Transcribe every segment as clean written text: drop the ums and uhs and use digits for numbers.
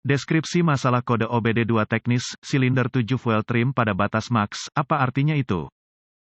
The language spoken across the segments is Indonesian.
Deskripsi masalah kode OBD2 teknis, silinder 7 fuel trim pada batas max, apa artinya itu?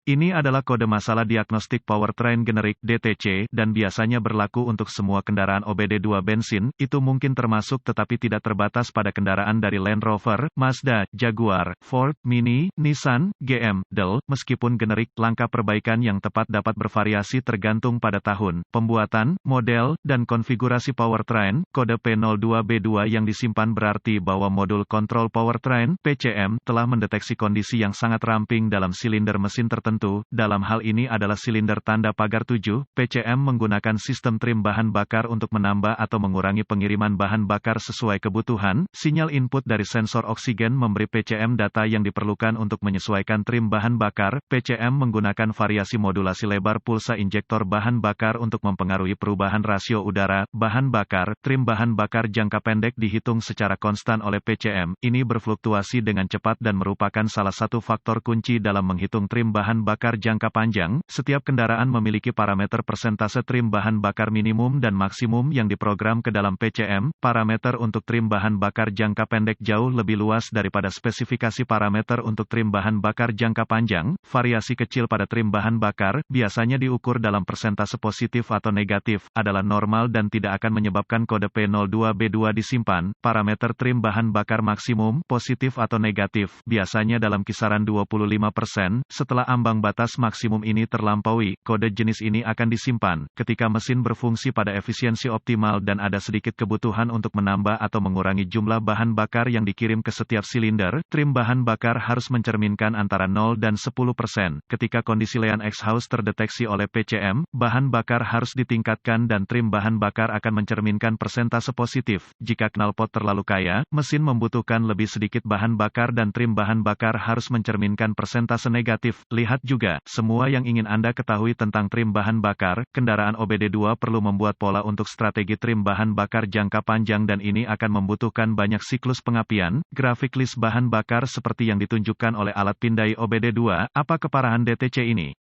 Ini adalah kode masalah diagnostik powertrain generik (DTC) dan biasanya berlaku untuk semua kendaraan OBD2 bensin, itu mungkin termasuk tetapi tidak terbatas pada kendaraan dari Land Rover, Mazda, Jaguar, Ford, Mini, Nissan, GM, Dell. Meskipun generik, langkah perbaikan yang tepat dapat bervariasi tergantung pada tahun, pembuatan, model, dan konfigurasi powertrain. Kode P02B2 yang disimpan berarti bahwa modul kontrol powertrain (PCM) telah mendeteksi kondisi yang sangat ramping dalam silinder mesin tertentu. Dalam hal ini adalah silinder tanda pagar 7, PCM menggunakan sistem trim bahan bakar untuk menambah atau mengurangi pengiriman bahan bakar sesuai kebutuhan. Sinyal input dari sensor oksigen memberi PCM data yang diperlukan untuk menyesuaikan trim bahan bakar. PCM menggunakan variasi modulasi lebar pulsa injektor bahan bakar untuk mempengaruhi perubahan rasio udara, bahan bakar. Trim bahan bakar jangka pendek dihitung secara konstan oleh PCM. Ini berfluktuasi dengan cepat dan merupakan salah satu faktor kunci dalam menghitung trim bahan bakar jangka panjang. Setiap kendaraan memiliki parameter persentase trim bahan bakar minimum dan maksimum yang diprogram ke dalam PCM. Parameter untuk trim bahan bakar jangka pendek jauh lebih luas daripada spesifikasi parameter untuk trim bahan bakar jangka panjang. Variasi kecil pada trim bahan bakar, biasanya diukur dalam persentase positif atau negatif, adalah normal dan tidak akan menyebabkan kode P02B2 disimpan. Parameter trim bahan bakar maksimum, positif atau negatif, biasanya dalam kisaran 25%. Setelah ambang batas maksimum ini terlampaui, kode jenis ini akan disimpan. Ketika mesin berfungsi pada efisiensi optimal dan ada sedikit kebutuhan untuk menambah atau mengurangi jumlah bahan bakar yang dikirim ke setiap silinder, trim bahan bakar harus mencerminkan antara 0 dan 10%. Ketika kondisi lean exhaust terdeteksi oleh PCM, bahan bakar harus ditingkatkan dan trim bahan bakar akan mencerminkan persentase positif. Jika knalpot terlalu kaya, mesin membutuhkan lebih sedikit bahan bakar dan trim bahan bakar harus mencerminkan persentase negatif. Lihat juga, semua yang ingin Anda ketahui tentang trim bahan bakar, kendaraan OBD2 perlu membuat pola untuk strategi trim bahan bakar jangka panjang dan ini akan membutuhkan banyak siklus pengapian. Grafik list bahan bakar seperti yang ditunjukkan oleh alat pindai OBD2, apa keparahan DTC ini?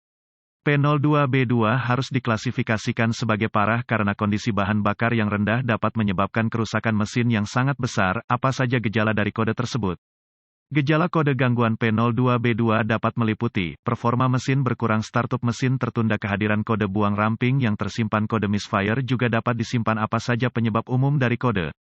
P02B2 harus diklasifikasikan sebagai parah karena kondisi bahan bakar yang rendah dapat menyebabkan kerusakan mesin yang sangat besar. Apa saja gejala dari kode tersebut? Gejala kode gangguan P02B2 dapat meliputi, performa mesin berkurang, startup mesin tertunda, kehadiran kode buang ramping yang tersimpan. Kode misfire juga dapat disimpan. Apa saja penyebab umum dari kode?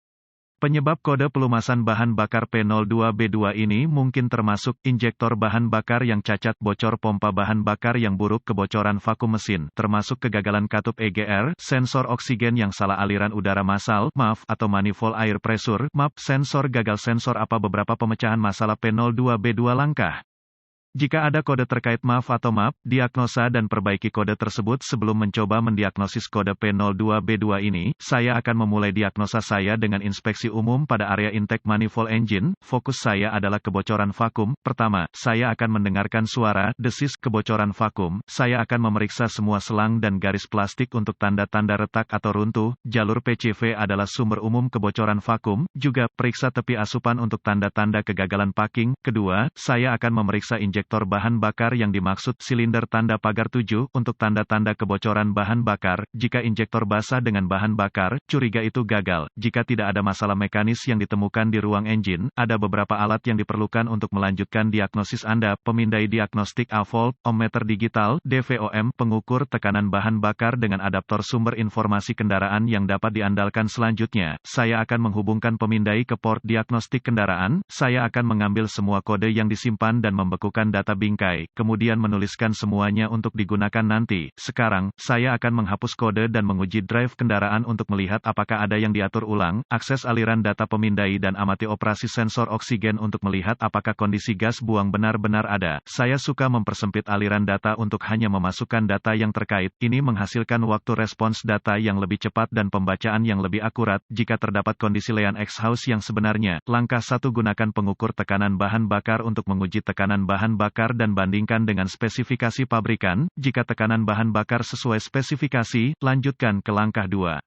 Penyebab kode pelumasan bahan bakar P02B2 ini mungkin termasuk injektor bahan bakar yang cacat, bocor pompa bahan bakar yang buruk, kebocoran vakum mesin, termasuk kegagalan katup EGR, sensor oksigen yang salah, aliran udara massal, MAF, atau manifold air pressure, MAP, sensor gagal. Sensor apa beberapa pemecahan masalah P02B2 langkah? Jika ada kode terkait MAF atau MAP, diagnosa dan perbaiki kode tersebut. Sebelum mencoba mendiagnosis kode P02B2 ini, saya akan memulai diagnosa saya dengan inspeksi umum pada area intake manifold engine. Fokus saya adalah kebocoran vakum. Pertama, saya akan mendengarkan suara desis kebocoran vakum. Saya akan memeriksa semua selang dan garis plastik untuk tanda-tanda retak atau runtuh. Jalur PCV adalah sumber umum kebocoran vakum. Juga, periksa tepi asupan untuk tanda-tanda kegagalan packing. Kedua, saya akan memeriksa injektor bahan bakar yang dimaksud, silinder tanda pagar 7, untuk tanda-tanda kebocoran bahan bakar. Jika injektor basah dengan bahan bakar, curiga itu gagal. Jika tidak ada masalah mekanis yang ditemukan di ruang engine, ada beberapa alat yang diperlukan untuk melanjutkan diagnosis Anda. Pemindai diagnostik A-volt, ohmmeter digital, DVOM, pengukur tekanan bahan bakar dengan adaptor sumber informasi kendaraan yang dapat diandalkan. Selanjutnya, saya akan menghubungkan pemindai ke port diagnostik kendaraan. Saya akan mengambil semua kode yang disimpan dan membekukan data bingkai, kemudian menuliskan semuanya untuk digunakan nanti. Sekarang, saya akan menghapus kode dan menguji drive kendaraan untuk melihat apakah ada yang diatur ulang. Akses aliran data pemindai dan amati operasi sensor oksigen untuk melihat apakah kondisi gas buang benar-benar ada. Saya suka mempersempit aliran data untuk hanya memasukkan data yang terkait. Ini menghasilkan waktu respons data yang lebih cepat dan pembacaan yang lebih akurat. Jika terdapat kondisi lean exhaust yang sebenarnya, langkah 1, gunakan pengukur tekanan bahan bakar untuk menguji tekanan bahan bakar dan bandingkan dengan spesifikasi pabrikan. Jika tekanan bahan bakar sesuai spesifikasi, lanjutkan ke langkah 2.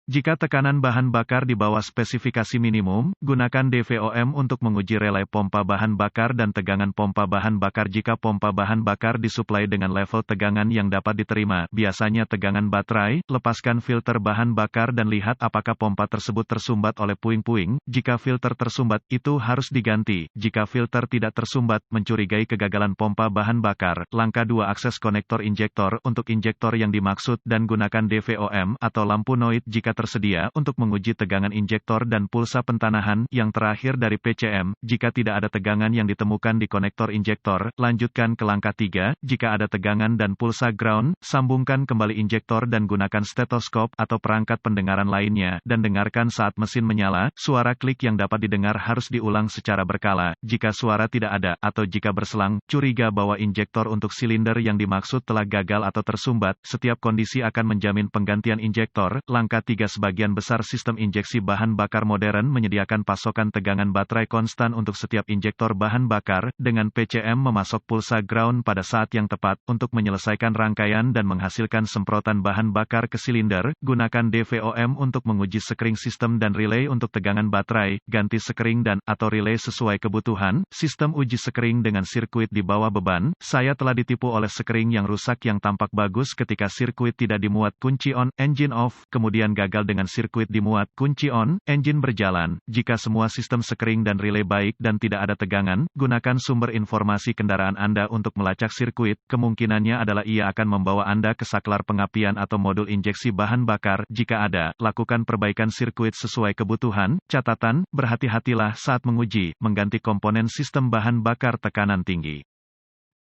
Jika tekanan bahan bakar di bawah spesifikasi minimum, gunakan DVOM untuk menguji relay pompa bahan bakar dan tegangan pompa bahan bakar. Jika pompa bahan bakar disuplai dengan level tegangan yang dapat diterima, biasanya tegangan baterai, lepaskan filter bahan bakar dan lihat apakah pompa tersebut tersumbat oleh puing-puing. Jika filter tersumbat, itu harus diganti. Jika filter tidak tersumbat, mencurigai kegagalan pompa bahan bakar. Langkah 2. Akses konektor injektor untuk injektor yang dimaksud dan gunakan DVOM atau lampu noid jika tersedia untuk menguji tegangan injektor dan pulsa pentanahan. Yang terakhir dari PCM, jika tidak ada tegangan yang ditemukan di konektor injektor, lanjutkan ke langkah 3. Jika ada tegangan dan pulsa ground, sambungkan kembali injektor dan gunakan stetoskop atau perangkat pendengaran lainnya dan dengarkan saat mesin menyala. Suara klik yang dapat didengar harus diulang secara berkala. Jika suara tidak ada atau jika berselang, curiga bahwa injektor untuk silinder yang dimaksud telah gagal atau tersumbat. Setiap kondisi akan menjamin penggantian injektor. Langkah 3. Sebagian besar sistem injeksi bahan bakar modern menyediakan pasokan tegangan baterai konstan untuk setiap injektor bahan bakar. Dengan PCM memasok pulsa ground pada saat yang tepat untuk menyelesaikan rangkaian dan menghasilkan semprotan bahan bakar ke silinder. Gunakan DVOM untuk menguji sekring sistem dan relay untuk tegangan baterai. Ganti sekring dan atau relay sesuai kebutuhan. Sistem uji sekring dengan sirkuit di bawah beban. Saya telah ditipu oleh sekring yang rusak yang tampak bagus ketika sirkuit tidak dimuat kunci on, engine off, kemudian gagal dengan sirkuit dimuat kunci on, engine berjalan. Jika semua sistem sekring dan relay baik dan tidak ada tegangan, gunakan sumber informasi kendaraan Anda untuk melacak sirkuit. Kemungkinannya adalah ia akan membawa Anda ke saklar pengapian atau modul injeksi bahan bakar. Jika ada, lakukan perbaikan sirkuit sesuai kebutuhan. Catatan, berhati-hatilah saat menguji, mengganti komponen sistem bahan bakar tekanan tinggi.